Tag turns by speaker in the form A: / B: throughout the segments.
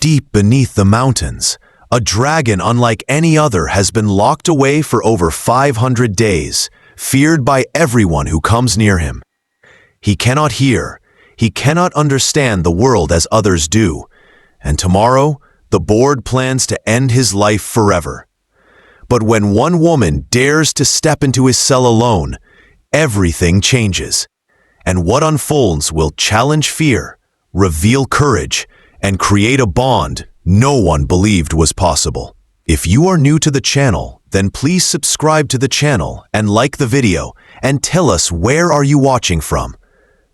A: Deep beneath the mountains, a dragon unlike any other has been locked away for over 500 days, feared by everyone who comes near him. He cannot hear, he cannot understand the world as others do, and tomorrow, the board plans to end his life forever. But when one woman dares to step into his cell alone, everything changes. And what unfolds will challenge fear, reveal courage, and create a bond no one believed was possible. If you are new to the channel, then please subscribe to the channel and like the video and tell us where are you watching from.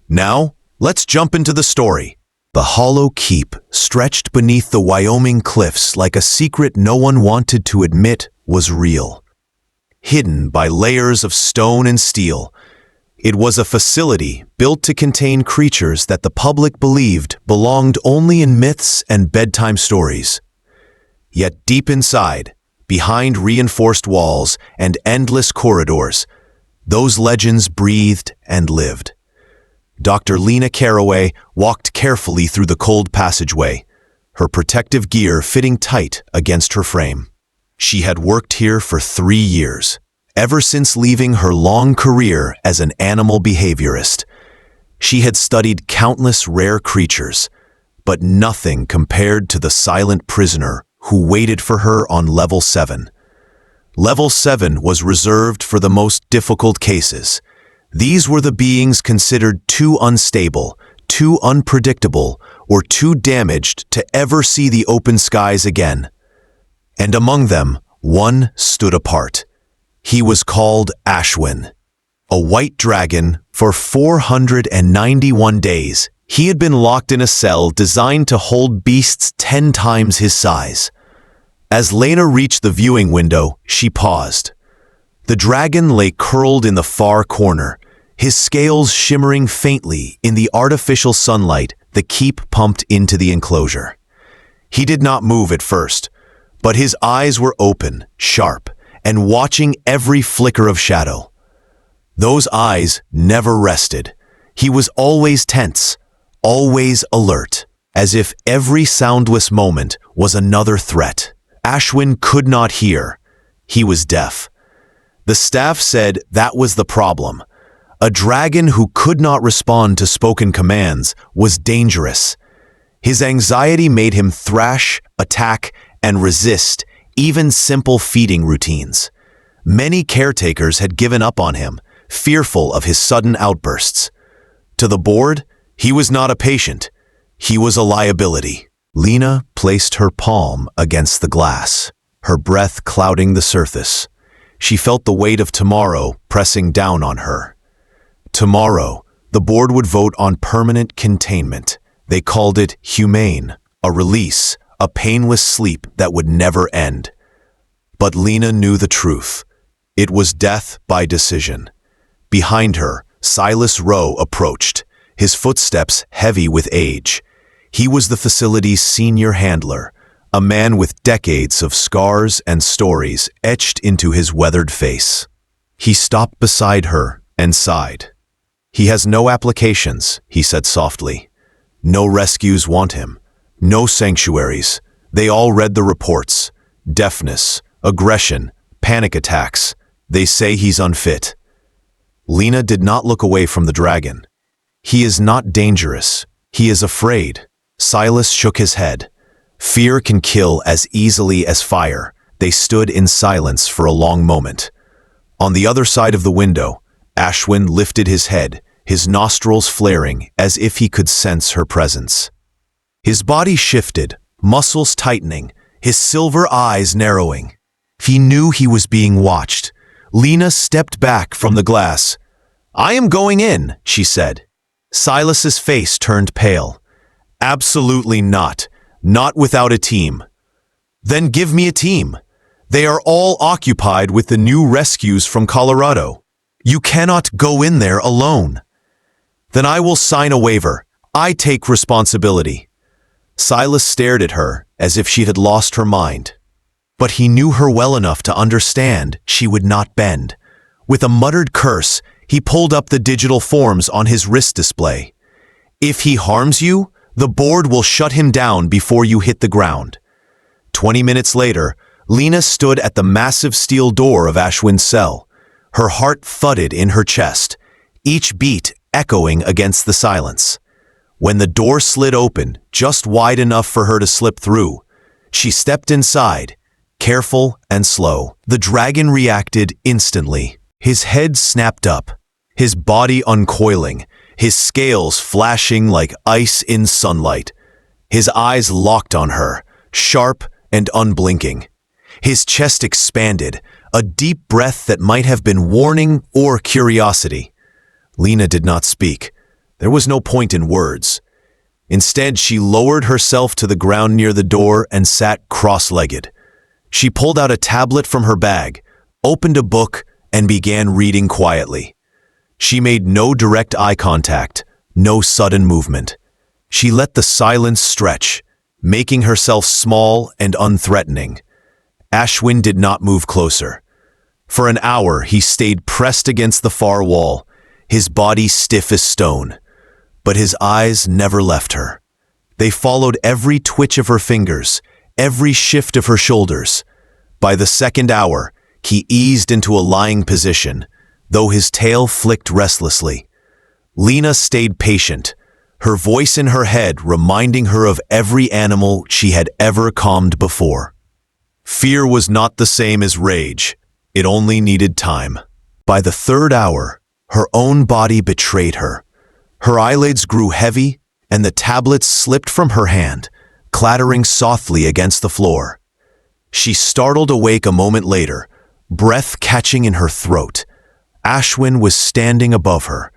A: Now, let's jump into the story. The hollow keep stretched beneath the Wyoming cliffs like a secret no one wanted to admit was real. Hidden by layers of stone and steel, it was a facility built to contain creatures that the public believed belonged only in myths and bedtime stories. Yet deep inside, behind reinforced walls and endless corridors, those legends breathed and lived. Dr. Lena Caraway walked carefully through the cold passageway, her protective gear fitting tight against her frame. She had worked here for 3 years, ever since leaving her long career as an animal behaviorist. She had studied countless rare creatures, but nothing compared to the silent prisoner who waited for her on Level 7. Level 7 was reserved for the most difficult cases. These were the beings considered too unstable, too unpredictable, or too damaged to ever see the open skies again. And among them, one stood apart. He was called Ashwin. A white dragon, for 491 days, he had been locked in a cell designed to hold beasts 10 times his size. As Lena reached the viewing window, she paused. The dragon lay curled in the far corner, his scales shimmering faintly in the artificial sunlight the keep pumped into the enclosure. He did not move at first, but his eyes were open, sharp, and watching every flicker of shadow. Those eyes never rested. He was always tense, always alert, as if every soundless moment was another threat. Ashwin could not hear. He was deaf. The staff said that was the problem. A dragon who could not respond to spoken commands was dangerous. His anxiety made him thrash, attack, and resist even simple feeding routines. Many caretakers had given up on him, fearful of his sudden outbursts. To the board, he was not a patient. He was a liability. Lena placed her palm against the glass, her breath clouding the surface. She felt the weight of tomorrow pressing down on her. Tomorrow, the board would vote on permanent containment. They called it humane, a release, a painless sleep that would never end. But Lena knew the truth. It was death by decision. Behind her, Silas Rowe approached, his footsteps heavy with age. He was the facility's senior handler, a man with decades of scars and stories etched into his weathered face. He stopped beside her and sighed. "He has no applications," he said softly. "No rescues want him. No sanctuaries. They all read the reports. Deafness, aggression, panic attacks. They say he's unfit." Lena did not look away from the dragon. "He is not dangerous. He is afraid." Silas shook his head. "Fear can kill as easily as fire." They stood in silence for a long moment. On the other side of the window, Ashwin lifted his head, his nostrils flaring as if he could sense her presence. His body shifted, muscles tightening, his silver eyes narrowing. He knew he was being watched. Lena stepped back from the glass. "I am going in," she said. Silas's face turned pale. "Absolutely not. Not without a team." "Then give me a team. They are all occupied with the new rescues from Colorado. You cannot go in there alone." "Then I will sign a waiver. I take responsibility." Silas stared at her as if she had lost her mind. But he knew her well enough to understand she would not bend. With a muttered curse, he pulled up the digital forms on his wrist display. "If he harms you, The board will shut him down before you hit the ground." 20 minutes later, Lena stood at the massive steel door of Ashwin's cell. Her heart thudded in her chest, each beat echoing against the silence. When the door slid open, just wide enough for her to slip through, she stepped inside, careful and slow. The dragon reacted instantly. His head snapped up, his body uncoiling, his scales flashing like ice in sunlight. His eyes locked on her, sharp and unblinking. His chest expanded, a deep breath that might have been warning or curiosity. Lena did not speak. There was no point in words. Instead, she lowered herself to the ground near the door and sat cross-legged. She pulled out a tablet from her bag, opened a book, and began reading quietly. She made no direct eye contact, no sudden movement. She let the silence stretch, making herself small and unthreatening. Ashwin did not move closer. For an hour, he stayed pressed against the far wall, his body stiff as stone. But his eyes never left her. They followed every twitch of her fingers, every shift of her shoulders. By the second hour, he eased into a lying position, though his tail flicked restlessly. Lena stayed patient, her voice in her head reminding her of every animal she had ever calmed before. Fear was not the same as rage. It only needed time. By the third hour, her own body betrayed her. Her eyelids grew heavy, and the tablets slipped from her hand, clattering softly against the floor. She startled awake a moment later, breath catching in her throat. Ashwin was standing above her,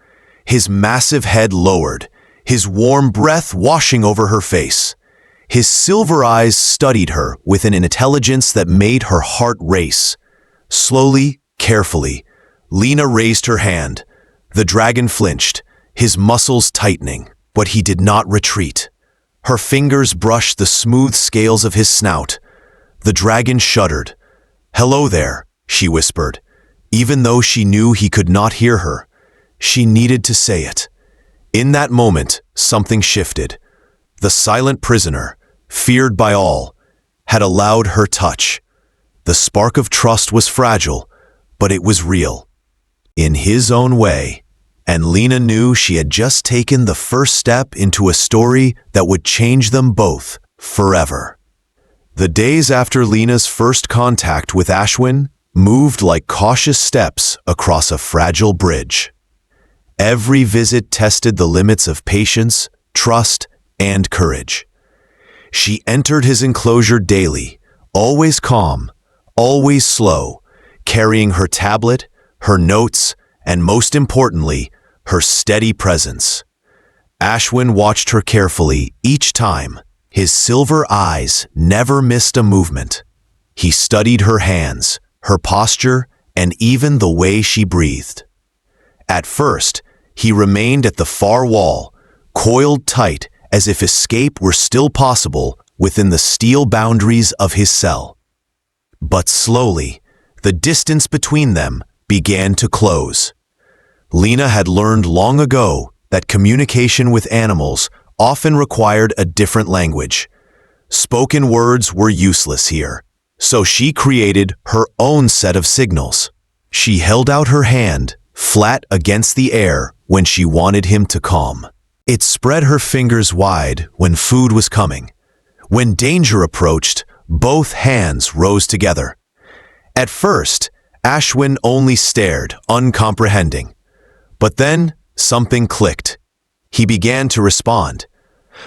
A: his massive head lowered, his warm breath washing over her face. His silver eyes studied her with an intelligence that made her heart race. Slowly, carefully, Lena raised her hand. The dragon flinched, his muscles tightening, but he did not retreat. Her fingers brushed the smooth scales of his snout. The dragon shuddered. "Hello there," she whispered. Even though she knew he could not hear her, she needed to say it. In that moment, something shifted. The silent prisoner, feared by all, had allowed her touch. The spark of trust was fragile, but it was real. In his own way, and Lena knew she had just taken the first step into a story that would change them both forever. The days after Lena's first contact with Ashwin moved like cautious steps across a fragile bridge. Every visit tested the limits of patience, trust, and courage. She entered his enclosure daily, always calm, always slow, carrying her tablet, her notes, and most importantly, her steady presence. Ashwin watched her carefully each time. His silver eyes never missed a movement. He studied her hands, her posture, and even the way she breathed. At first, he remained at the far wall, coiled tight as if escape were still possible within the steel boundaries of his cell. But slowly, the distance between them began to close. Lena had learned long ago that communication with animals often required a different language. Spoken words were useless here, so she created her own set of signals. She held out her hand, flat against the air, when she wanted him to calm. It spread her fingers wide when food was coming. When danger approached, both hands rose together. At first, Ashwin only stared, uncomprehending. But then, something clicked. He began to respond.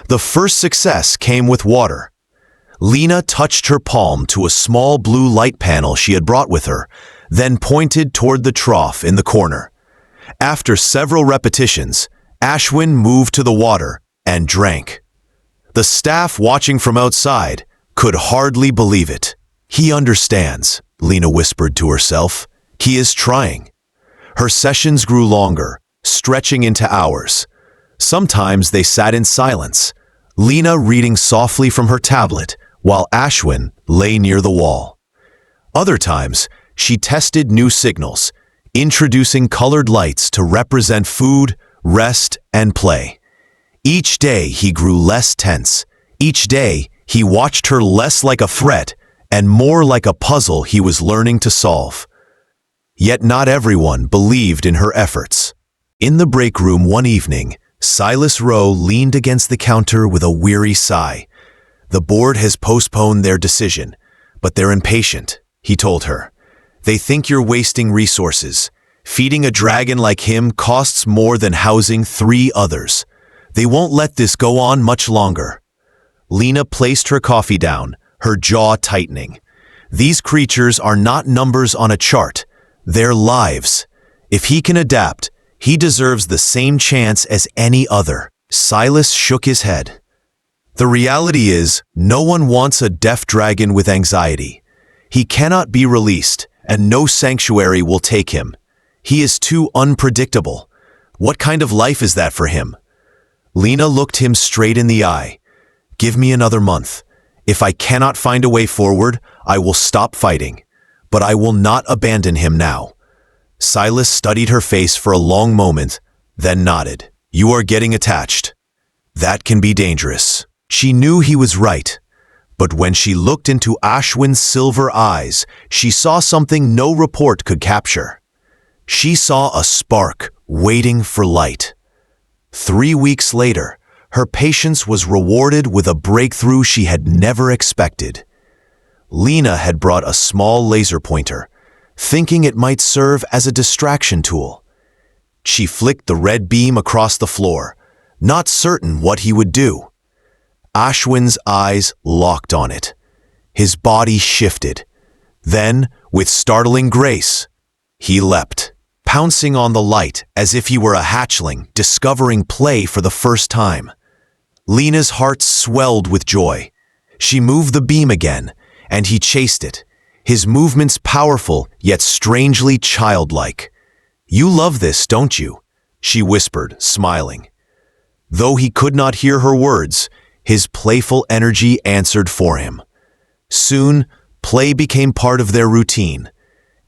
A: The first success came with water. Lena touched her palm to a small blue light panel she had brought with her, then pointed toward the trough in the corner. After several repetitions, Ashwin moved to the water and drank. The staff watching from outside could hardly believe it. "He understands," Lena whispered to herself. "He is trying." Her sessions grew longer, stretching into hours. Sometimes they sat in silence, Lena reading softly from her tablet while Ashwin lay near the wall. Other times, she tested new signals, introducing colored lights to represent food, rest, and play. Each day he grew less tense. Each day he watched her less like a threat and more like a puzzle he was learning to solve. Yet not everyone believed in her efforts. In the break room one evening, Silas Rowe leaned against the counter with a weary sigh. The board has postponed their decision, but they're impatient, he told her. They think you're wasting resources. Feeding a dragon like him costs more than housing 3 others. They won't let this go on much longer. Lena placed her coffee down, her jaw tightening. These creatures are not numbers on a chart. They're lives. If he can adapt, he deserves the same chance as any other. Silas shook his head. The reality is, no one wants a deaf dragon with anxiety. He cannot be released, and no sanctuary will take him. He is too unpredictable. What kind of life is that for him? Lena looked him straight in the eye. Give me another month. If I cannot find a way forward, I will stop fighting. But I will not abandon him now. Silas studied her face for a long moment, then nodded. You are getting attached. That can be dangerous. She knew he was right. But when she looked into Ashwin's silver eyes, she saw something no report could capture. She saw a spark waiting for light. 3 weeks later, her patience was rewarded with a breakthrough she had never expected. Lena had brought a small laser pointer, thinking it might serve as a distraction tool. She flicked the red beam across the floor, not certain what he would do. Ashwin's eyes locked on it. His body shifted. Then, with startling grace, he leapt, pouncing on the light as if he were a hatchling discovering play for the first time. Lena's heart swelled with joy. She moved the beam again, and he chased it, his movements powerful yet strangely childlike. You love this, don't you? She whispered, smiling. Though he could not hear her words, his playful energy answered for him. Soon, play became part of their routine.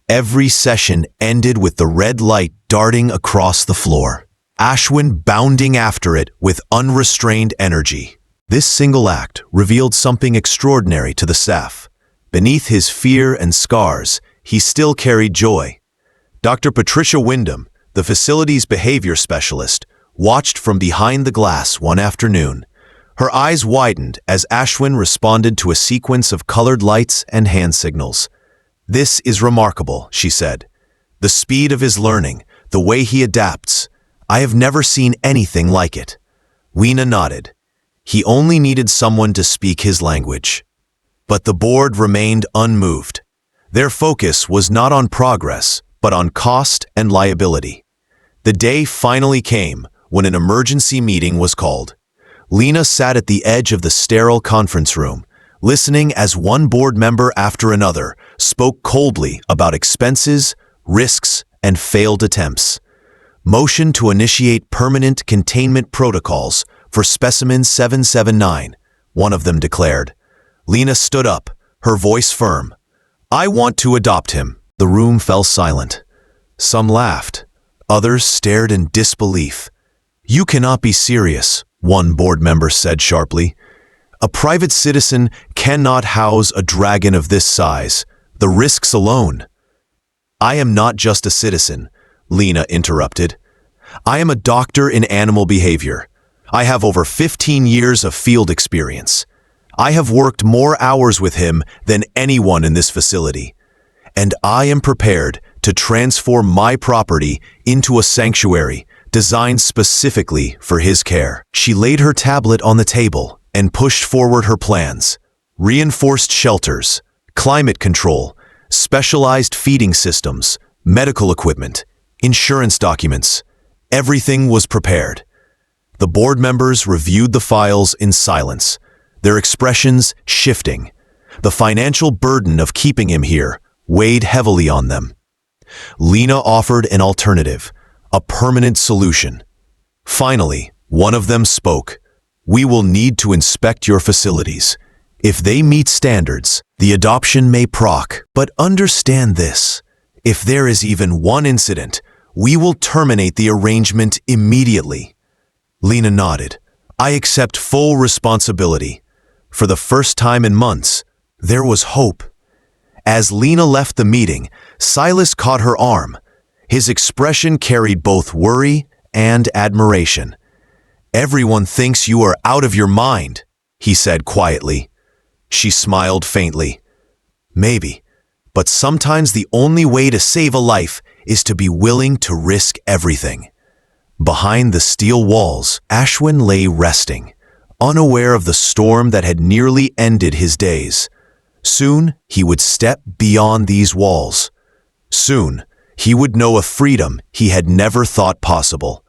A: Every session ended with the red light darting across the floor, Ashwin bounding after it with unrestrained energy. This single act revealed something extraordinary to the staff. Beneath his fear and scars, he still carried joy. Dr. Patricia Wyndham, the facility's behavior specialist, watched from behind the glass one afternoon. Her eyes widened as Ashwin responded to a sequence of colored lights and hand signals. This is remarkable, she said. The speed of his learning, the way he adapts. I have never seen anything like it. Weena nodded. He only needed someone to speak his language. But the board remained unmoved. Their focus was not on progress, but on cost and liability. The day finally came when an emergency meeting was called. Lena sat at the edge of the sterile conference room, listening as one board member after another spoke coldly about expenses, risks, and failed attempts. Motion to initiate permanent containment protocols for specimen 779, one of them declared. Lena stood up, her voice firm. I want to adopt him. The room fell silent. Some laughed. Others stared in disbelief. You cannot be serious, one board member said sharply. A private citizen cannot house a dragon of this size. The risks alone. I am not just a citizen, Lena interrupted. I am a doctor in animal behavior. I have over 15 years of field experience. I have worked more hours with him than anyone in this facility. And I am prepared to transform my property into a sanctuary designed specifically for his care. She laid her tablet on the table and pushed forward her plans. Reinforced shelters, climate control, specialized feeding systems, medical equipment, insurance documents. Everything was prepared. The board members reviewed the files in silence, their expressions shifting. The financial burden of keeping him here weighed heavily on them. Lena offered an alternative, a permanent solution. Finally, one of them spoke. We will need to inspect your facilities. If they meet standards, the adoption may proc. But understand this. If there is even one incident, we will terminate the arrangement immediately. Lena nodded. I accept full responsibility. For the first time in months, there was hope. As Lena left the meeting, Silas caught her arm. His expression carried both worry and admiration. "Everyone thinks you are out of your mind," he said quietly. She smiled faintly. "Maybe, but sometimes the only way to save a life is to be willing to risk everything." Behind the steel walls, Ashwin lay resting, unaware of the storm that had nearly ended his days. Soon, he would step beyond these walls. Soon, he would know a freedom he had never thought possible.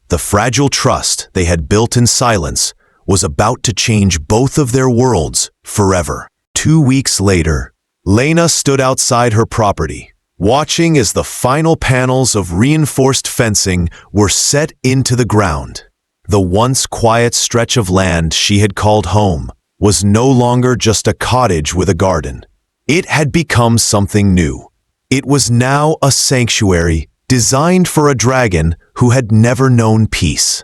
A: The fragile trust they had built in silence was about to change both of their worlds forever. 2 weeks later, Lena stood outside her property, watching as the final panels of reinforced fencing were set into the ground. The once quiet stretch of land she had called home was no longer just a cottage with a garden. It had become something new. It was now a sanctuary designed for a dragon who had never known peace.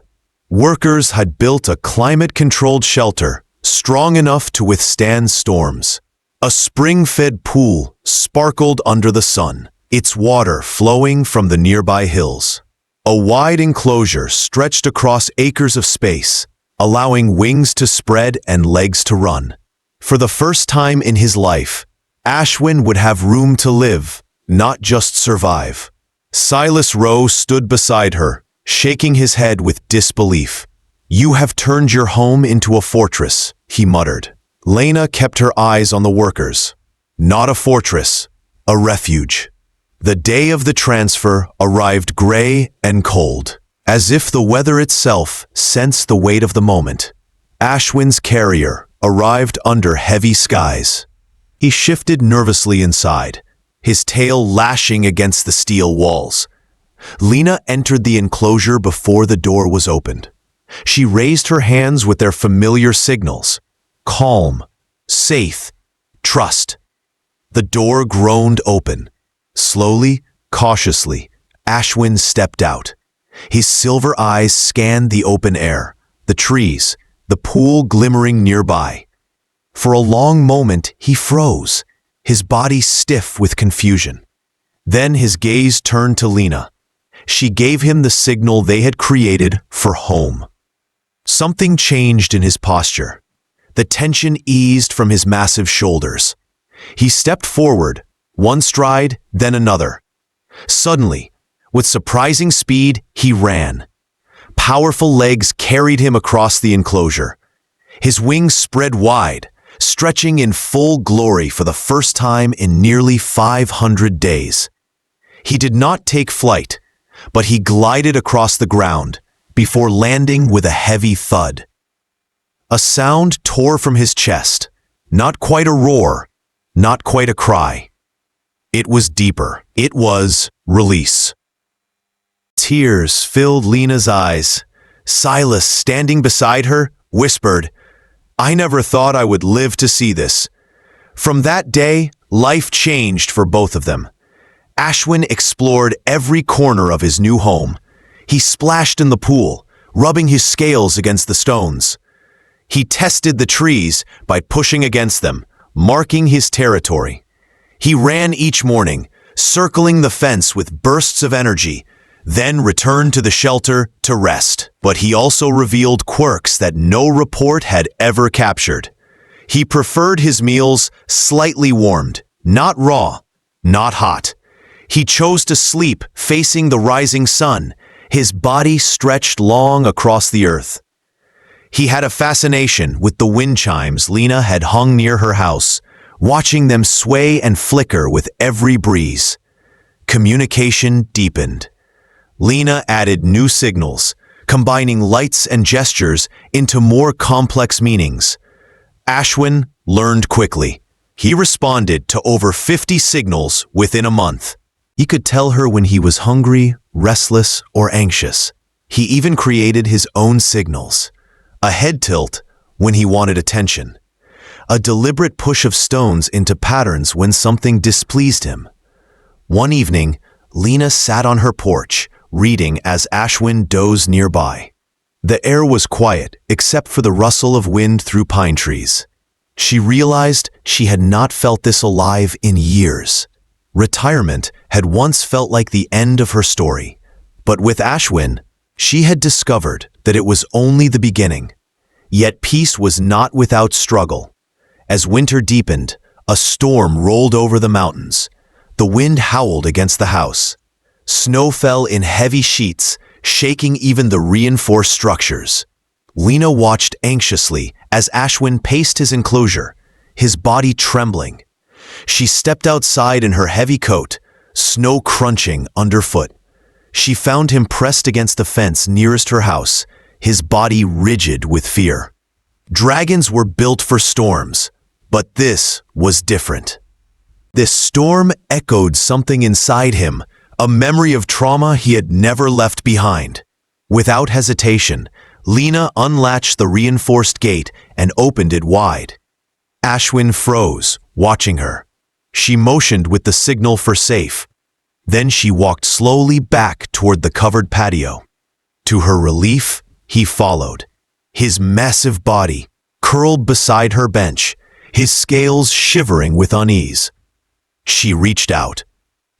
A: Workers had built a climate-controlled shelter strong enough to withstand storms. A spring-fed pool sparkled under the sun, its water flowing from the nearby hills. A wide enclosure stretched across acres of space, allowing wings to spread and legs to run. For the first time in his life, Ashwin would have room to live, not just survive. Silas Rowe stood beside her, shaking his head with disbelief. "You have turned your home into a fortress," he muttered. Lena kept her eyes on the workers. Not a fortress, a refuge. The day of the transfer arrived gray and cold, as if the weather itself sensed the weight of the moment. Ashwin's carrier arrived under heavy skies. He shifted nervously inside, his tail lashing against the steel walls. Lena entered the enclosure before the door was opened. She raised her hands with their familiar signals. Calm, safe, trust. The door groaned open. Slowly, cautiously, Ashwin stepped out. His silver eyes scanned the open air, the trees, the pool glimmering nearby. For a long moment, he froze, his body stiff with confusion. Then his gaze turned to Lena. She gave him the signal they had created for home. Something changed in his posture. The tension eased from his massive shoulders. He stepped forward, one stride, then another. Suddenly, with surprising speed, he ran. Powerful legs carried him across the enclosure. His wings spread wide, stretching in full glory for the first time in nearly 500 days. He did not take flight, but he glided across the ground before landing with a heavy thud. A sound tore from his chest, not quite a roar, not quite a cry. It was deeper. It was release. Tears filled Lena's eyes. Silas, standing beside her, whispered, "I never thought I would live to see this." From that day, life changed for both of them. Ashwin explored every corner of his new home. He splashed in the pool, rubbing his scales against the stones. He tested the trees by pushing against them, marking his territory. He ran each morning, circling the fence with bursts of energy, then returned to the shelter to rest. But he also revealed quirks that no report had ever captured. He preferred his meals slightly warmed, not raw, not hot. He chose to sleep facing the rising sun, his body stretched long across the earth. He had a fascination with the wind chimes Lena had hung near her house, watching them sway and flicker with every breeze. Communication deepened. Lena added new signals, combining lights and gestures into more complex meanings. Ashwin learned quickly. He responded to over 50 signals within a month. He could tell her when he was hungry, restless, or anxious. He even created his own signals. A head tilt when he wanted attention. A deliberate push of stones into patterns when something displeased him. One evening, Lena sat on her porch, reading as Ashwin dozed nearby. The air was quiet, except for the rustle of wind through pine trees. She realized she had not felt this alive in years. Retirement had once felt like the end of her story, but with Ashwin, she had discovered that it was only the beginning. Yet peace was not without struggle. As winter deepened, a storm rolled over the mountains. The wind howled against the house. Snow fell in heavy sheets, shaking even the reinforced structures. Lena watched anxiously as Ashwin paced his enclosure, his body trembling. She stepped outside in her heavy coat, snow crunching underfoot. She found him pressed against the fence nearest her house, his body rigid with fear. Dragons were built for storms, but this was different. This storm echoed something inside him, a memory of trauma he had never left behind. Without hesitation, Lena unlatched the reinforced gate and opened it wide. Ashwin froze, watching her. She motioned with the signal for safe. Then she walked slowly back toward the covered patio. To her relief, he followed. His massive body curled beside her bench, his scales shivering with unease. She reached out,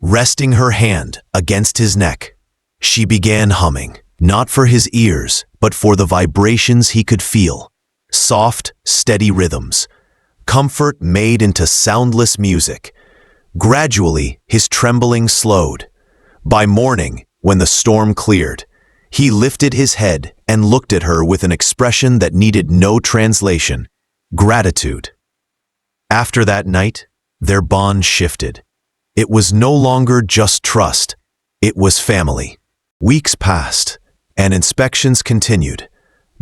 A: resting her hand against his neck. She began humming, not for his ears, but for the vibrations he could feel. Soft, steady rhythms. Comfort made into soundless music. Gradually, his trembling slowed. By morning, when the storm cleared, he lifted his head and looked at her with an expression that needed no translation: gratitude. After that night, their bond shifted. It was no longer just trust, it was family. Weeks passed, and inspections continued.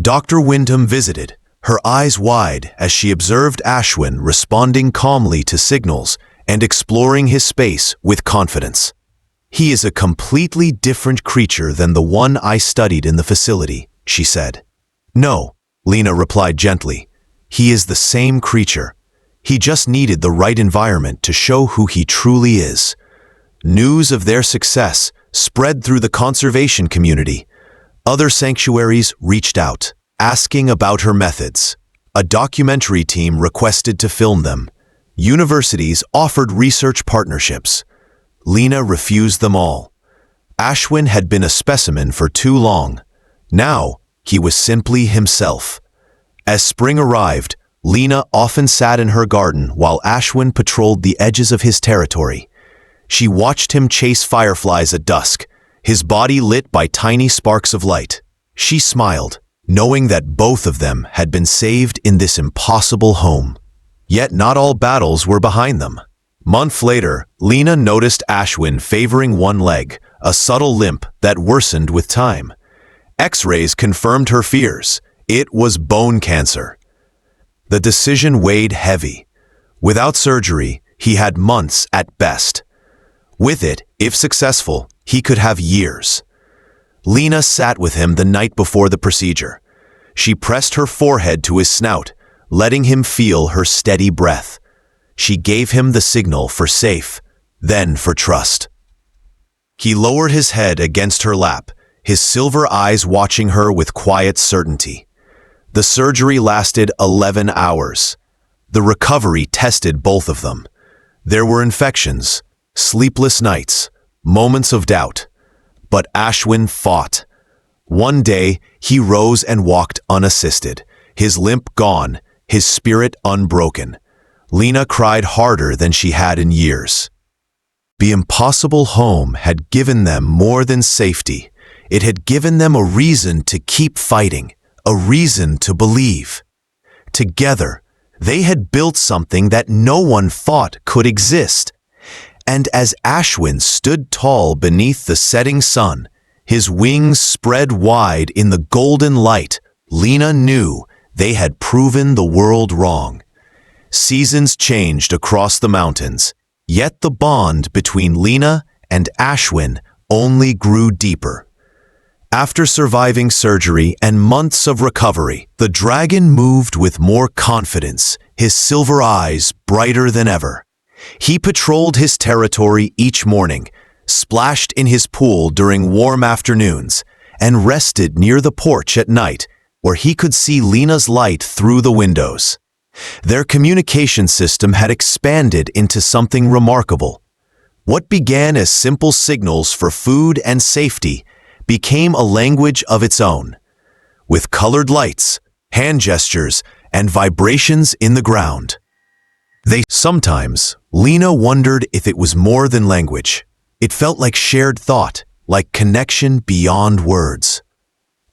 A: Dr. Wyndham visited, her eyes wide as she observed Ashwin responding calmly to signals and exploring his space with confidence. "He is a completely different creature than the one I studied in the facility," she said. "No," Lena replied gently. "He is the same creature. He just needed the right environment to show who he truly is." News of their success spread through the conservation community. Other sanctuaries reached out, asking about her methods. A documentary team requested to film them. Universities offered research partnerships. Lena refused them all. Ashwin had been a specimen for too long. Now, he was simply himself. As spring arrived, Lena often sat in her garden while Ashwin patrolled the edges of his territory. She watched him chase fireflies at dusk, his body lit by tiny sparks of light. She smiled, knowing that both of them had been saved in this impossible home. Yet not all battles were behind them. Months later, Lena noticed Ashwin favoring one leg, a subtle limp that worsened with time. X-rays confirmed her fears. It was bone cancer. The decision weighed heavy. Without surgery, he had months at best. With it, if successful, he could have years. Lena sat with him the night before the procedure. She pressed her forehead to his snout, letting him feel her steady breath. She gave him the signal for safe, then for trust. He lowered his head against her lap, his silver eyes watching her with quiet certainty. The surgery lasted 11 hours. The recovery tested both of them. There were infections, sleepless nights, moments of doubt. But Ashwin fought. One day, he rose and walked unassisted, his limp gone, his spirit unbroken. Lena cried harder than she had in years. The impossible home had given them more than safety. It had given them a reason to keep fighting, a reason to believe. Together, they had built something that no one thought could exist. And as Ashwin stood tall beneath the setting sun, his wings spread wide in the golden light, Lena knew they had proven the world wrong. Seasons changed across the mountains, yet the bond between Lena and Ashwin only grew deeper. After surviving surgery and months of recovery, the dragon moved with more confidence, his silver eyes brighter than ever. He patrolled his territory each morning, splashed in his pool during warm afternoons, and rested near the porch at night, where he could see Lena's light through the windows. Their communication system had expanded into something remarkable. What began as simple signals for food and safety became a language of its own, with colored lights, hand gestures, and vibrations in the ground. Sometimes, Lena wondered if it was more than language. It felt like shared thought, like connection beyond words.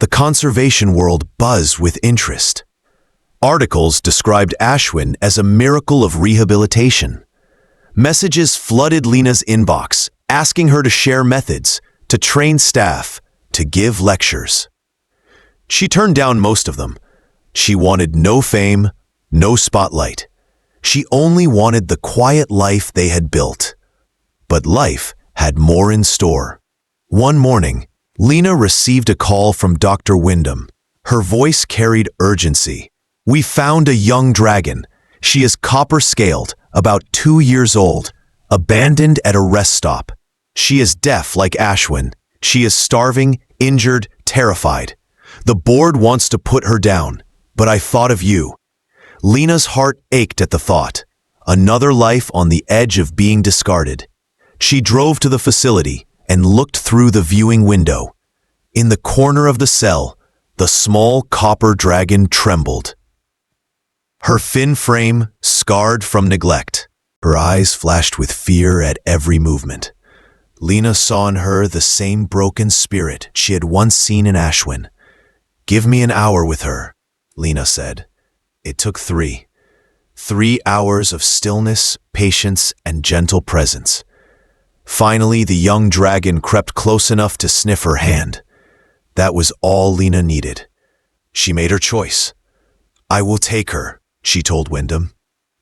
A: The conservation world buzzed with interest. Articles described Ashwin as a miracle of rehabilitation. Messages flooded Lena's inbox, asking her to share methods, to train staff, to give lectures. She turned down most of them. She wanted no fame, no spotlight. She only wanted the quiet life they had built. But life had more in store. One morning, Lena received a call from Dr. Wyndham. Her voice carried urgency. "We found a young dragon. She is copper-scaled, about 2 years old, abandoned at a rest stop. She is deaf like Ashwin. She is starving, injured, terrified. The board wants to put her down, but I thought of you." Lena's heart ached at the thought. Another life on the edge of being discarded. She drove to the facility and looked through the viewing window. In the corner of the cell, the small copper dragon trembled. Her fin frame scarred from neglect. Her eyes flashed with fear at every movement. Lena saw in her the same broken spirit she had once seen in Ashwin. "Give me an hour with her," Lena said. It took 3 hours of stillness, patience, and gentle presence. Finally, the young dragon crept close enough to sniff her hand. That was all Lena needed. She made her choice. "I will take her," she told Wyndham.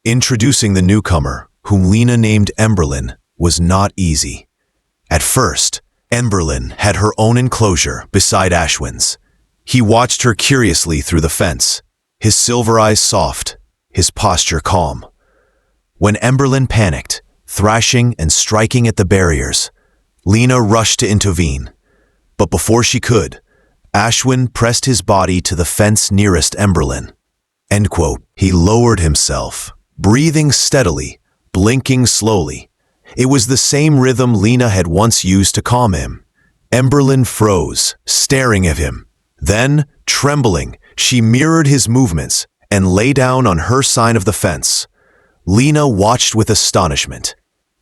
A: Introducing the newcomer, whom Lena named Emberlyn, was not easy. At first, Emberlyn had her own enclosure beside Ashwin's. He watched her curiously through the fence, his silver eyes soft, his posture calm. When Emberlyn panicked, thrashing and striking at the barriers, Lena rushed to intervene. But before she could, Ashwin pressed his body to the fence nearest Emberlyn. End quote. He lowered himself, breathing steadily, blinking slowly. It was the same rhythm Lena had once used to calm him. Emberlyn froze, staring at him. Then, trembling, she mirrored his movements and lay down on her side of the fence. Lena watched with astonishment.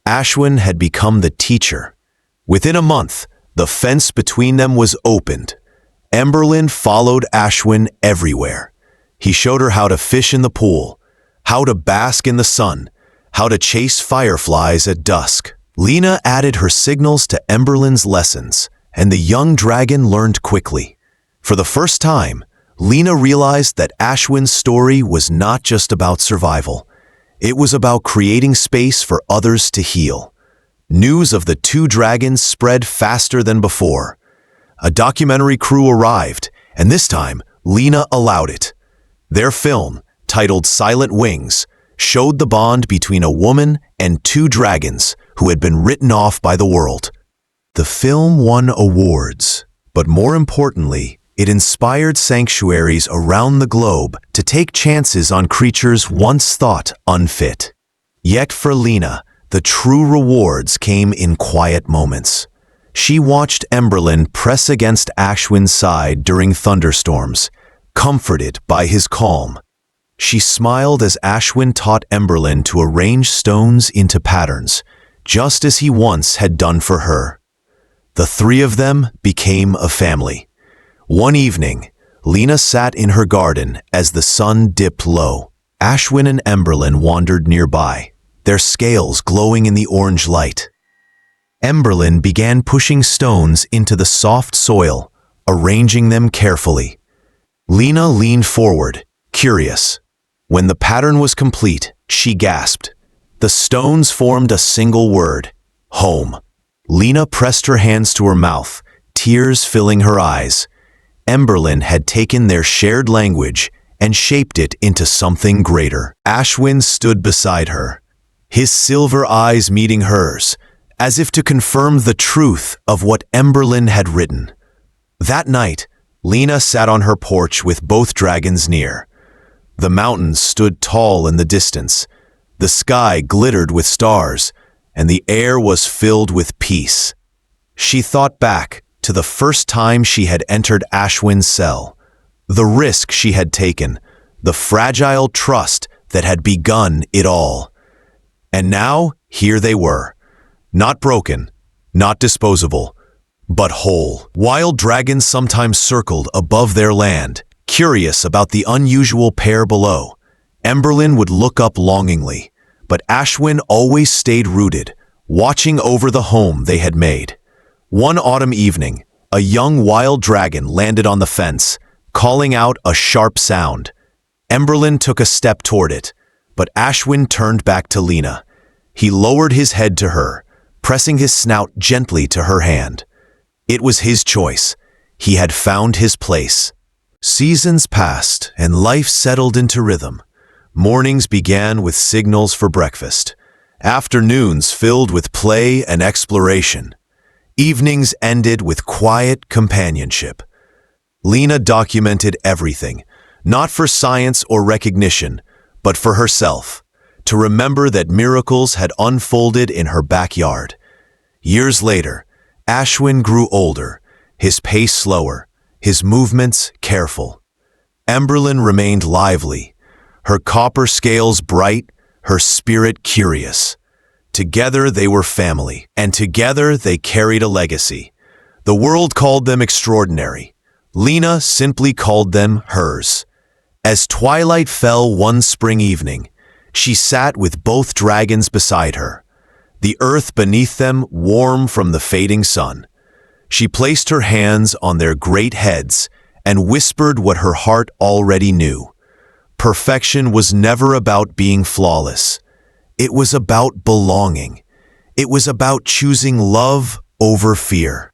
A: Ashwin had become the teacher. Within a month, the fence between them was opened. Emberlyn followed Ashwin everywhere. He showed her how to fish in the pool, how to bask in the sun, how to chase fireflies at dusk. Lena added her signals to Emberlyn's lessons, and the young dragon learned quickly. For the first time, Lena realized that Ashwin's story was not just about survival. It was about creating space for others to heal. News of the 2 dragons spread faster than before. A documentary crew arrived, and this time, Lena allowed it. Their film, titled Silent Wings, showed the bond between a woman and 2 dragons who had been written off by the world. The film won awards, but more importantly, it inspired sanctuaries around the globe to take chances on creatures once thought unfit. Yet for Lena, the true rewards came in quiet moments. She watched Emberlyn press against Ashwin's side during thunderstorms, comforted by his calm. She smiled as Ashwin taught Emberlyn to arrange stones into patterns, just as he once had done for her. The 3 of them became a family. One evening, Lena sat in her garden as the sun dipped low. Ashwin and Emberlyn wandered nearby, their scales glowing in the orange light. Emberlyn began pushing stones into the soft soil, arranging them carefully. Lena leaned forward, curious. When the pattern was complete, she gasped. The stones formed a single word, home. Lena pressed her hands to her mouth, tears filling her eyes. Emberlyn had taken their shared language and shaped it into something greater. Ashwin stood beside her, his silver eyes meeting hers, as if to confirm the truth of what Emberlyn had written. That night, Lena sat on her porch with both dragons near. The mountains stood tall in the distance, the sky glittered with stars, and the air was filled with peace. She thought back to the first time she had entered Ashwin's cell, the risk she had taken, the fragile trust that had begun it all. And now, here they were, not broken, not disposable, but whole. Wild dragons sometimes circled above their land, curious about the unusual pair below. Emberlin would look up longingly, but Ashwin always stayed rooted, watching over the home they had made. One autumn evening, a young wild dragon landed on the fence, calling out a sharp sound. Emberlin took a step toward it, but Ashwin turned back to Lena. He lowered his head to her, pressing his snout gently to her hand. It was his choice. He had found his place. Seasons passed, and life settled into rhythm. Mornings began with signals for breakfast. Afternoons filled with play and exploration. Evenings ended with quiet companionship. Lena documented everything, not for science or recognition, but for herself, to remember that miracles had unfolded in her backyard. Years later, Ashwin grew older, his pace slower, his movements careful. Emberlin remained lively, her copper scales bright, her spirit curious. Together they were family, and together they carried a legacy. The world called them extraordinary. Lena simply called them hers. As twilight fell one spring evening, she sat with both dragons beside her, the earth beneath them warm from the fading sun. She placed her hands on their great heads and whispered what her heart already knew. Perfection was never about being flawless. It was about belonging. It was about choosing love over fear.